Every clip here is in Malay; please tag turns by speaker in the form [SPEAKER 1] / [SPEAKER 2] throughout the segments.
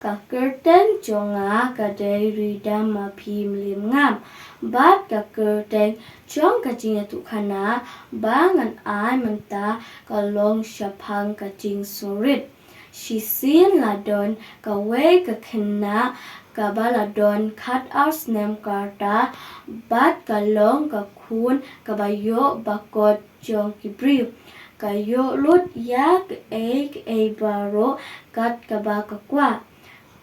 [SPEAKER 1] ka curtain chonga ka dairy dam ma phim lim ngam bat ka curtain chong ka jing tu khana bangan ai manta ka long shaphang ka jing sorit she seen la don ka way ka khenna ka bala don cut out snem karta bat ka long ka khun ka bayo bakot chong ki brief ka yo lut yak e baro kat ka ba ka kwa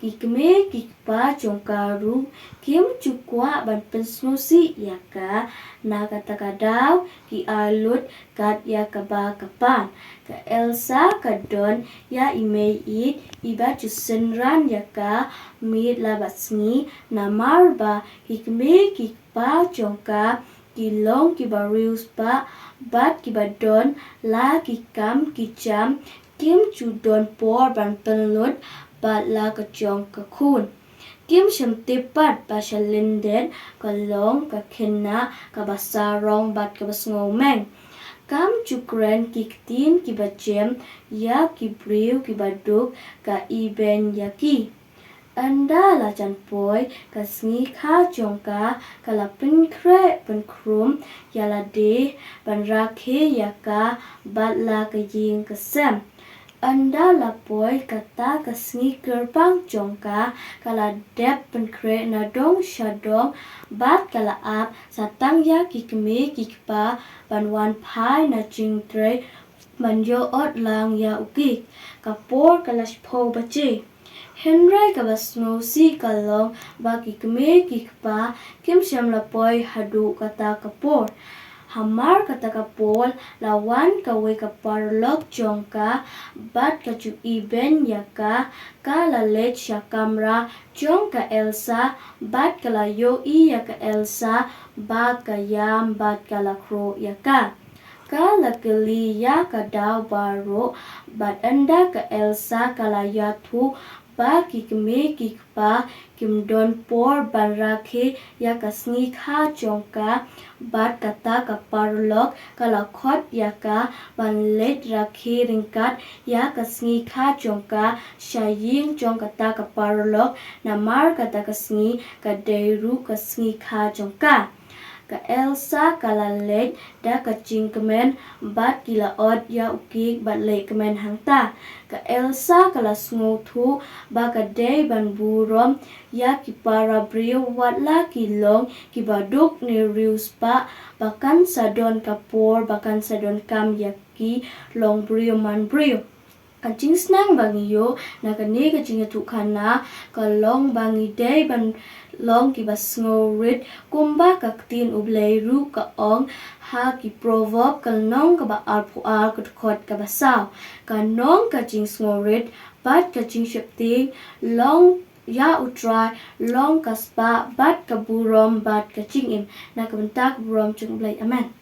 [SPEAKER 1] kikme kikpa chongkaru kim chukwa ban pensnusi yaka na katakadaw ki alut kat yakaba kapan ka Elsa kadon ya imei it iba chusenran yaka mit labatsngi na marba kikme kikpa chongka kilong kibarius pa bat kibadon la kikam kicham kim chudon por ban penlut bat la ka chong ka khun kim shem tipat ba shalinden ka long ka khenna ka basarong bat ka basngo meng kam chukren kiktin ki bachem ya ki briu ki baduk ka iben yaki anda la chan poi ka sngi kha chong ka la pin kre pin krum ya la de ban rakhe yaka bat la ka ying ka sem anda la poi kata ka sngi kerpang chongka kala dep pen kre na dong shadong bat kala ap satang ya kikme kikpa ban wan pai na ching tre ban yo ot lang ya ukik kapor kala shpo bache Henry ka basno si kalong ba kikme kikpa kim shem la poi hadu kata kapor Hamar kata kapol lawan kawe kaparlok chongka bat kacu iben yaka kalalet syakamra chongka Elsa bat kalayo i yaka Elsa ba kayam bat kalakro yaka kala keli yaka daw baro bat anda ka Elsa kalayatu ba kikme kikpa kimdon por ban rakhe ya kasngi kha chongka bat kata kaparlok kalakot yaka ban let rakhe ringkat ya kasngi kha chongka shaying chong kata kaparlok namar kata kasngi kaderu kasngi kha chongka ka Elsa kalalet da ka chingkemen bat kila od ya ukik bat le kemen hangta ka Elsa kala sngo thu ba ka day ban burom ya ki para brio watla kilong ki baduk ni rius pa bakan sadon kapor bakan sadon kam yaki long brio man brio Kacing snang bangi yo na kani kacing tu kana kalong bangi day ban long ki basngo rit kumba kaktin ublay ru ka ong ha ki proverb kalnong ka ba arpu ar kot ka basaw kanong kacing sngo rit bat kacing shepting long ya utrai long kaspa bat kaburom bat kacing im na kabentak burom chung blay amen